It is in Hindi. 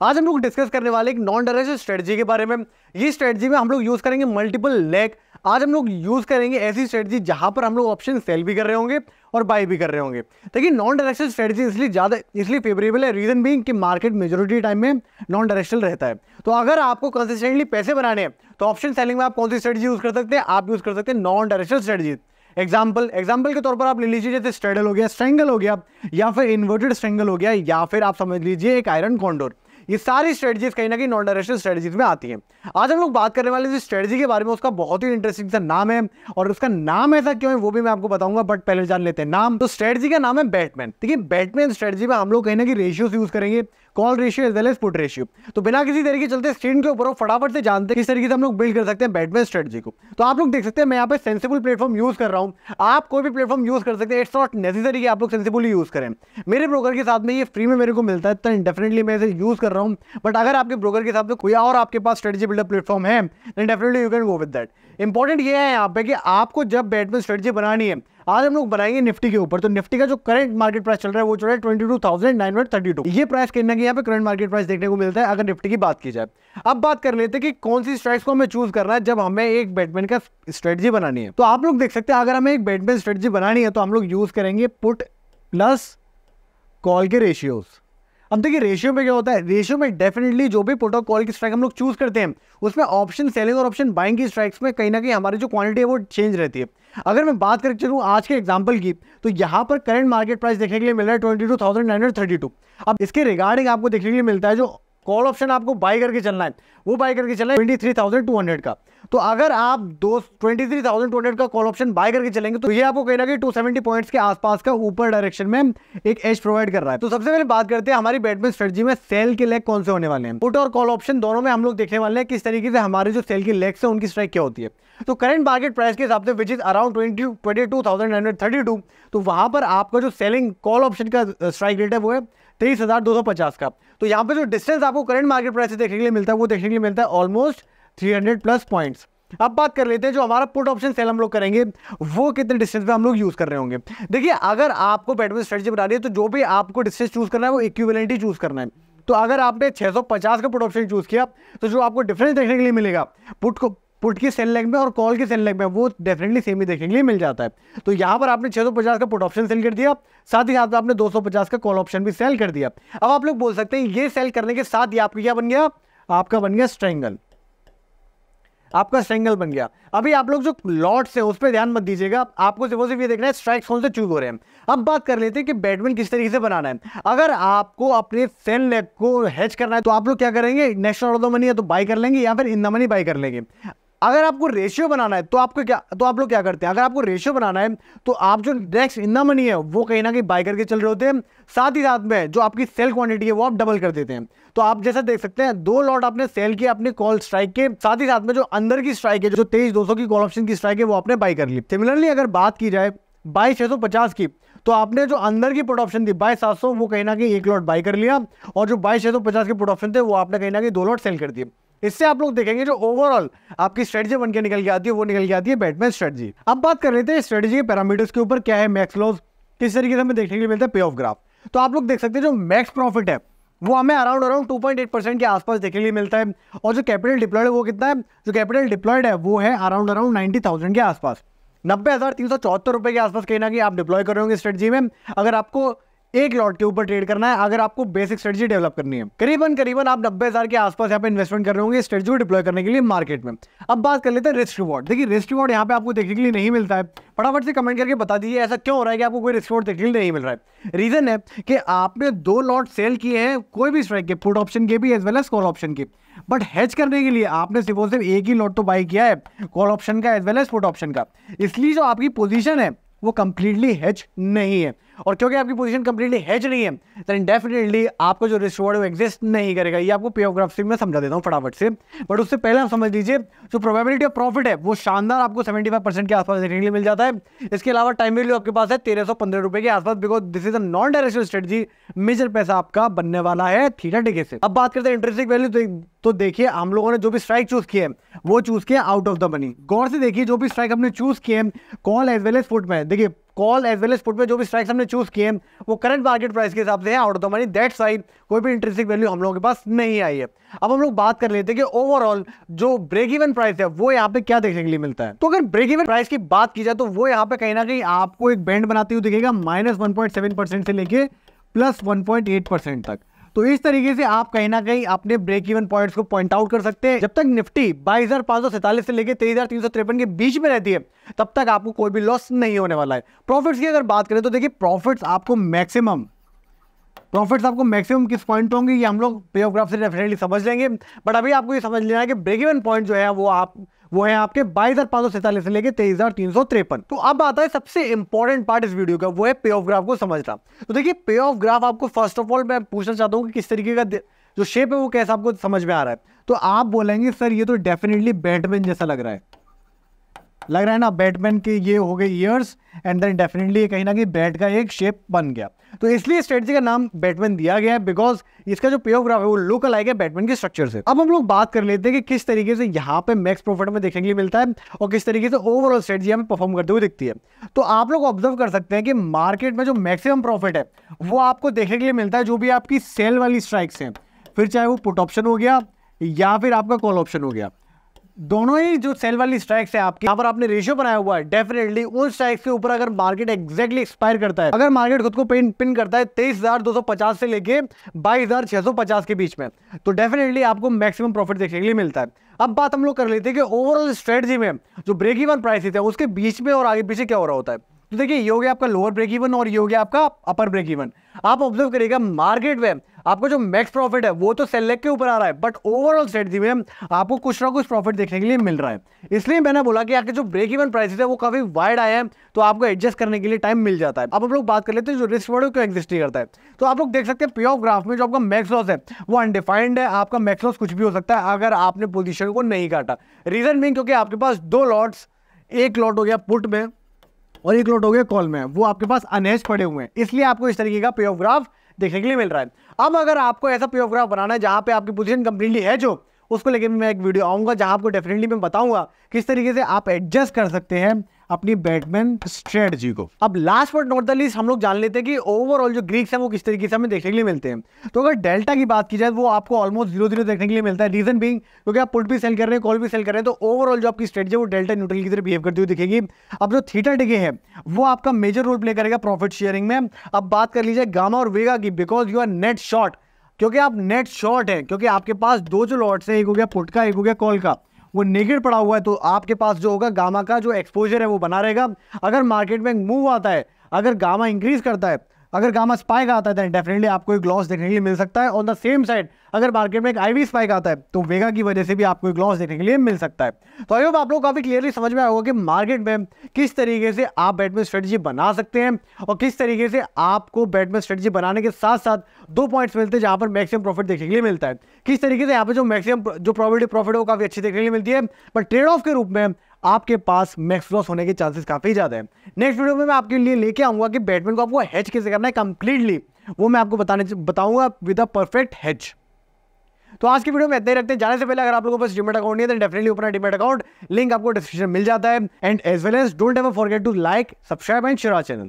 आज हम लोग डिस्कस करने वाले एक नॉन डायरेक्शनल स्ट्रेटजी के बारे में। ये स्ट्रेटजी में हम लोग यूज करेंगे मल्टीपल लेग। आज हम लोग यूज करेंगे ऐसी स्ट्रेटजी जहां पर हम लोग ऑप्शन सेल भी कर रहे होंगे और बाय भी कर रहे होंगे। देखिए नॉन डायरेक्शनल स्ट्रेटजी इसलिए फेवरेबल है, रीजन बीइंग कि मार्केट मेजोरिटी टाइम में नॉन डायरेक्शनल रहता है। तो अगर आपको कंसिस्टेंटली पैसे बनाने हैं तो ऑप्शन सेलिंग में आप कौन सी स्ट्रेटजी यूज कर सकते हैं? आप यूज कर सकते हैं नॉन डायरेक्शनल स्ट्रेटजी। एग्जाम्पल के तौर पर आप ले लीजिए जैसे स्ट्रेडल हो गया, स्ट्रेंगल हो गया, या फिर इन्वर्टेड स्ट्रेंगल हो गया, या फिर आप समझ लीजिए एक आयरन कॉन्डोर। ये सारी स्ट्रेटजीज कहीं ना कहीं नॉन डायरेक्शनल स्ट्रेटजीज में आती हैं। आज हम लोग बात करने वाले जिस स्ट्रेटजी के बारे में, उसका बहुत ही इंटरेस्टिंग सा नाम है, और उसका नाम ऐसा क्यों है वो भी मैं आपको बताऊंगा, बट पहले जान लेते हैं नाम। तो स्ट्रेटजी का नाम है बैटमैन। देखिए बैटमैन स्ट्रेटजी में हम लोग कहीं ना कहीं रेशियोज यूज करेंगे, call ratio as well as put ratio. तो बिना किसी तरीके चलते स्क्रीन के ऊपर फटाफट से जानते हैं किस तरीके से हम लोग बिल्ड कर सकते हैं बैटमैन स्ट्रेटजी को। तो आप लोग देख सकते हैं मैं यहाँ पे सेंसिबल प्लेटफॉर्म यूज कर रहा हूँ। आप कोई भी प्लेटफॉर्म यूज कर सकते हैं, इट्स नॉट नेसेसरी कि आप लोग सेंसिबली यूज करें। मेरे ब्रोकर के साथ में ये फ्री में मेरे को मिलता है, तो डेफिनेटली मैं इसे यूज कर रहा हूँ। बट अगर आपके ब्रोकर के साथ में कोई और आपके पास स्ट्रेटजी बिल्डर प्लेटफॉर्म है, then definitely you can go with that. Important ये है यहाँ पे कि आपको जब बैटमैन स्ट्रेटजी बनानी है, आज हम लोग बनाएंगे निफ्टी के ऊपर। तो निफ्टी का जो करंट मार्केट प्राइस चल रहा है वो चल रहा है 22,932। ये प्राइस कहीं ना कहीं यहाँ पे करंट मार्केट प्राइस देखने को मिलता है अगर निफ्टी की बात की जाए। अब बात कर लेते हैं कि कौन सी स्ट्राइक्स को हमें चूज करना है जब हमें एक बैटमैन का स्ट्रेटजी बनानी है। तो आप लोग देख सकते हैं अगर हमें एक बैटमैन स्ट्रेटजी बनानी है तो हम लोग यूज करेंगे पुट प्लस कॉल के रेशियोज। अब देखिए रेशियो में क्या होता है, रेशियो में डेफिनेटली जो भी पुट और कॉल की स्ट्राइक हम लोग चूज करते हैं उसमें ऑप्शन सेलिंग और ऑप्शन बाइंग की स्ट्राइक्स में कहीं ना कहीं हमारी जो क्वांटिटी है वो चेंज रहती है। अगर मैं बात करके चलूँ आज के एग्जांपल की, तो यहाँ पर करंट मार्केट प्राइस देखने के लिए मिल रहा है 22,932। अब इसके रिगार्डिंग आपको देखने के लिए मिलता है जो कॉल ऑप्शन आपको बाय करके चलना है वो बाय करके चलना है 23,200 का। तो अगर आप 23,200 का कॉल ऑप्शन बाय करके चलेंगे तो ये आपको कहीं ना कहीं 270 पॉइंट्स के आसपास का ऊपर डायरेक्शन में एक एज प्रोवाइड कर रहा है। तो सबसे पहले बात करते हैं हमारी बैटमैन स्ट्रेटजी में सेल के लेग कौन से होने वाले हैं। पुट और कॉल ऑप्शन दोनों में हम लोग देखने वाले हैं किस तरीके से हमारे जो सेल की लेग्स है उनकी स्ट्राइक क्या होती है। तो करंट मार्केट प्राइस के हिसाब से विच इज अराउंड 22,932, तो वहां पर आपका जो सेलिंग कॉल ऑप्शन का स्ट्राइक रेट है वो है 23,250 का। तो यहाँ पे जो डिस्टेंस आपको करंट मार्केट प्राइस से देखने के लिए मिलता है वो देखने के लिए मिलता है ऑलमोस्ट 300 प्लस पॉइंट्स। अब बात कर लेते हैं जो हमारा पुट ऑप्शन सेल हम लोग करेंगे वो कितने डिस्टेंस पे हम लोग यूज कर रहे होंगे। देखिए अगर आपको बैटमैन स्ट्रेटजी बना रही है तो जो भी आपको डिस्टेंस चूज करना है वो इक्विवेलेंट ही चूज करना है। तो अगर आपने 650 का पुट ऑप्शन चूज किया तो जो आपको डिफरेंस देखने के लिए मिलेगा पुट की सेल लेग में और कॉल के सेल लेग में वो डेफिनेटली सेम ही देखने के लिए मिल जाता है। तो यहाँ पर आपने 650 का पुट ऑप्शन सेल कर दिया, साथ ही साथ में आपने 250 का कॉल ऑप्शन भी सेल कर दिया। अब आप लोग बोल सकते हैं ये सेल करने के साथ ही आपका क्या बन गया, आपका बन गया स्ट्रेंगल, आपका स्ट्रेंगल बन गया। अभी आप लोग जो लॉट्स है उस पर ध्यान मत दीजिएगा, आपको सिर्फ ये देखना है स्ट्राइक्स कौन से चूज हो रहे हैं। अब बात कर लेते हैं कि बैटमैन किस तरीके से बनाना है। अगर आपको अपने सेल लेग को हेज करना है तो आप लोग क्या करेंगे, नेक्स्ट ऑर्डर द मनी है तो बाय कर लेंगे या फिर इन द मनी बाय कर लेंगे। अगर आपको रेशियो बनाना है तो आप लोग क्या करते हैं, अगर आपको रेशियो बनाना है तो आप जो नेक्स्ट इन द मनी है वो कहीं ना कहीं बाय करके चल रहे होते हैं, साथ ही साथ में जो आपकी सेल क्वांटिटी है वो आप डबल कर देते हैं। तो आप जैसा देख सकते हैं 2 लॉट आपने सेल किए अपने कॉल स्ट्राइक के, साथ ही साथ में जो अंदर की स्ट्राइक है जो 23,200 की कॉल ऑप्शन की स्ट्राइक है वो आपने बाय कर ली। सिमिलरली अगर बात की जाए बाय 650 की, तो आपने जो अंदर की पुट ऑप्शन थी बाय 700 वो कहीं ना कहीं 1 लॉट बाय कर लिया, और जो बाय 650 के पुट ऑप्शन थे वो आपने कहीं ना कहीं 2 लॉट सेल कर दिए। इससे आप लोग देखेंगे जो ओवरऑल आपकी स्ट्रेटजी बन के निकल के आती है वो निकल के आती है बैटमैन स्ट्रेटजी। अब बात कर लेते हैं स्ट्रेटजी के पैरामीटर्स के ऊपर, क्या है मैक्स लॉस, किस तरीके से हमें देखने के लिए मिलता है पे ऑफ ग्राफ। तो आप लोग देख सकते हैं जो मैक्स प्रॉफिट है वो हमें अराउंड 2.8% के आसपास देखने के लिए मिलता है, और जो कैपिटल डिप्लॉयड है वो कितना है, जो कैपिटल डिप्लॉयड है वो है अराउंड 90,000 के आसपास, 90,374 रुपए के आसपास कहीं ना कहीं आप डिप्लॉय कर रहे होंगे स्ट्रेटजी में, अगर आपको एक लॉट के ऊपर ट्रेड करना है, अगर आपको बेसिक स्ट्रेटजी डेवलप करनी है। करीबन आप 90,000 के आसपास यहाँ पे इन्वेस्टमेंट कर रहे होंगे स्ट्रेटजी को डिप्लॉय करने के लिए मार्केट में। अब बात कर लेते हैं रिस्क रिवॉर्ड। देखिए रिस्क रिवॉर्ड यहाँ पे आपको देखने के लिए नहीं मिलता है, फटाफट से कमेंट करके बता दीजिए ऐसा क्यों हो रहा है कि आपको कोई रिस्क रिवॉर्ड देखने के लिए नहीं मिल रहा है। रीजन है कि आपने 2 लॉट सेल किए हैं कोई भी स्ट्राइक के, पुट ऑप्शन के भी as well as call option के, बट हेज करने के लिए आपने सिर्फ एक ही लॉट तो बाय किया है कॉल ऑप्शन का as well as put option का, इसलिए जो आपकी पोजीशन है वो कंप्लीटली हेज नहीं है। और क्योंकि आपकी पोजीशन कंप्लीटली हेज नहीं है देन डेफिनेटली आपको जो रिस्क रिवॉर्ड वो एग्जिस्ट नहीं करेगा। ये आपको पे ऑफ ग्राफ से मैं समझा देता हूँ फटाफट से, बट उससे पहले आप समझ लीजिए जो प्रोबेबिलिटी ऑफ प्रॉफिट है वो शानदार आपको 75% के आसपास देखने के लिए मिल जाता है। इसके अलावा टाइम वैल्यू आपके पास है 1315 रुपए के आसपास, because this is a non directional strategy, major पैसा आपका बनने वाला है थीटा डिके से। अब बात करते हैं इंट्रिंसिक वैल्यू। तो देखिए हम लोगों ने जो भी स्ट्राइक चूज किए वो चूज किया आउट ऑफ द मनी। गौर से देखिए जो भी स्ट्राइक हमने चूज किए call as well as put में, देखिए call as well as put में जो भी स्ट्राइक्स हमने चूज किए हैं वो करंट मार्केट प्राइस के हिसाब से है out of the money, that's why कोई भी इंट्रिंसिक वैल्यू हम लोगों के पास नहीं आई है। अब हम लोग बात कर लेते हैं कि ओवरऑल जो ब्रेक इवन प्राइस है वो यहाँ पे क्या देखने के लिए मिलता है। तो अगर ब्रेक इवन प्राइस की बात की जाए तो वो यहाँ पे कहीं ना कहीं आपको एक बैंड बनाते हुए दिखेगा -1.7% से लेके +1.8% तक। तो इस तरीके से आप कहीं ना कहीं अपने ब्रेक इवन पॉइंट्स को पॉइंट आउट कर सकते हैं। जब तक निफ्टी 22,547 से लेके 23,353 के बीच में रहती है तब तक आपको कोई भी लॉस नहीं होने वाला है। प्रॉफिट्स की अगर बात करें तो देखिए प्रॉफिट्स आपको मैक्सिमम किस पॉइंट पे होंगे ये हम लोग पे ऑफ ग्राफ से डेफिनेटली समझ लेंगे, बट अभी आपको ये समझ लेना है कि ब्रेक इवन पॉइंट जो है वो है आपके 22,547 से लेके 23,353। तो अब आता है सबसे इंपॉर्टेंट पार्ट इस वीडियो का, वो है पे ऑफ ग्राफ को समझना। तो देखिए पे ऑफ ग्राफ आपको फर्स्ट ऑफ ऑल मैं पूछना चाहता हूँ कि किस तरीके का जो शेप है वो कैसा आपको समझ में आ रहा है। तो आप बोलेंगे सर ये तो डेफिनेटली बैटमैन जैसा लग रहा है ना, बैटमैन के ये हो गए ईयर्स एंड देन डेफिनेटली कहीं ना कहीं बैट का एक शेप बन गया। तो इसलिए स्ट्रेटजी का नाम बैटमैन दिया गया है बिकॉज इसका जो पे ऑफ ग्राफ है वो लुक अलाइक है बैटमैन के स्ट्रक्चर से। अब हम लोग बात कर लेते हैं कि किस तरीके से यहाँ पे मैक्स प्रॉफिट में देखने के लिए मिलता है और किस तरीके से ओवरऑल स्ट्रेटजी हमें परफॉर्म करते हुए दिखती है। तो आप लोग ऑब्जर्व कर सकते हैं कि मार्केट में जो मैक्सिमम प्रॉफिट है वो आपको देखने के लिए मिलता है जो भी आपकी सेल वाली स्ट्राइक्स हैं, फिर चाहे वो पुट ऑप्शन हो गया या फिर आपका कॉल ऑप्शन हो गया। दोनों ही जो सेल वाली स्ट्राइक्स है आपकी, यहाँ पर आपने रेशियो बनाया हुआ है, डेफिनेटली उन स्ट्राइक्स के ऊपर अगर मार्केट एग्जैक्टली एक्सपायर करता है, अगर मार्केट खुद को पिन करता है 23,250 से लेके 22,650 के बीच में, तो डेफिनेटली आपको मैक्सिमम प्रॉफिट देखने के लिए मिलता है। अब बात हम लोग कर लेते हैं कि ओवरऑल स्ट्रेटजी में जो ब्रेक इवन प्राइसेस है उसके बीच में और आगे पीछे क्या हो रहा होता है। तो देखिए ये हो गया आपका लोअर ब्रेक इवन और ये हो गया आपका अपर ब्रेक इवन। आप ऑब्जर्व करिएगा मार्केट में आपको जो मैक्स प्रॉफिट है वो तो सेल लेग के ऊपर आ रहा है, बट ओवरऑल स्ट्रेटजी में आपको कुछ ना कुछ प्रॉफिट देखने के लिए मिल रहा है। इसलिए मैंने बोला कि आपके जो ब्रेक इवन प्राइसेस है वो काफी वाइड आए हैं तो आपको एडजस्ट करने के लिए टाइम मिल जाता है। अब हम लोग बात कर लेते हैं जो रिस्क वर्ड क्यों एग्जिस्ट नहीं करता है। तो आप लोग देख सकते हैं पे ऑफ ग्राफ में जो आपका मैक्स लॉस है वो अनडिफाइंड है, आपका मैक्स लॉस कुछ भी हो सकता है अगर आपने पोजीशन को नहीं काटा। रीजन बीइंग क्योंकि आपके पास दो लॉट्स, एक लॉट हो गया पुट में और एक लॉट हो गया कॉल में, वो आपके पास अनहेज पड़े हुए हैं, इसलिए आपको इस तरीके का पे ऑफ ग्राफ देखने के लिए मिल रहा है। अब अगर आपको ऐसा पे ऑफ ग्राफ बनाना है जहां पे आपकी पोजीशन कंप्लीटली है जो, उसको लेके मैं एक वीडियो आऊंगा जहां आपको डेफिनेटली मैं बताऊंगा किस तरीके से आप एडजस्ट कर सकते हैं अपनी बैटमैन स्ट्रेटजी को। अब last but not the least हम लोग जान लेते हैं कि ओवरऑल जो ग्रीक्स हैं वो किस तरीके से हमें देखने के लिए मिलते हैं। तो अगर डेल्टा की बात की जाए वो आपको ऑलमोस्ट 0-0 देखने के लिए मिलता है। रीजन बीइंग क्योंकि आप पुट भी सेल कर रहे हैं, कॉल भी सेल कर रहे हैं, तो ओवरऑल जो आपकी स्ट्रेटजी है वो डेल्टा न्यूट्रल की तरह बिहेव करती हुई दिखेगी। अब जो थीटा डिके है वो आपका मेजर रोल प्ले करेगा प्रॉफिट शेयरिंग में। अब बात कर लीजिए गामा और वेगा की, because you are net short, क्योंकि आप नेट शॉर्ट है, क्योंकि आपके पास दो जो लॉट्स है, एक हो गया पुट का एक हो गया कॉल का, वो नेगेटिव पड़ा हुआ है, तो आपके पास जो होगा गामा का जो एक्सपोजर है वो बना रहेगा। अगर मार्केट में मूव आता है, अगर गामा इंक्रीज करता है, अगर गामा स्पाइक आता है तो डेफिनेटली आपको एक लॉस देखने के लिए मिल सकता है। ऑन द सेम साइड अगर मार्केट में एक आईवी स्पाइक आता है तो वेगा की वजह से भी आपको एक लॉस देखने के लिए मिल सकता है। तो आई होप आप लोग काफी क्लियरली समझ में आया होगा कि मार्केट में किस तरीके से आप बैटमैन स्ट्रेटजी बना सकते हैं और किस तरीके से आपको बैटमैन स्ट्रेटजी बनाने के साथ साथ दो पॉइंट्स मिलते हैं जहां पर मैक्सिमम प्रॉफिट देखने के लिए मिलता है। किस तरीके से यहाँ पे जो मैक्सिमम जो प्रॉफिट है वो काफी अच्छी देखने के लिए मिलती है, बट ट्रेड ऑफ के रूप में आपके पास मैक्स लॉस होने के चांसेस काफी ज्यादा है। नेक्स्ट वीडियो में मैं आपके लिए लेके आऊंगा कि बैटमैन को आपको हेज कैसे करना है कंप्लीटली, वो मैं आपको बताऊंगा विद अ परफेक्ट हेज। तो आज की वीडियो में इतना ही रखते हैं। जाने से पहले अगर आप लोगों के पास डीमैट अकाउंट नहीं है तो definitely open demat account, link आपको डिस्क्रिप्शन में मिल जाता है। And as well as don't ever forget to like, subscribe and share our channel.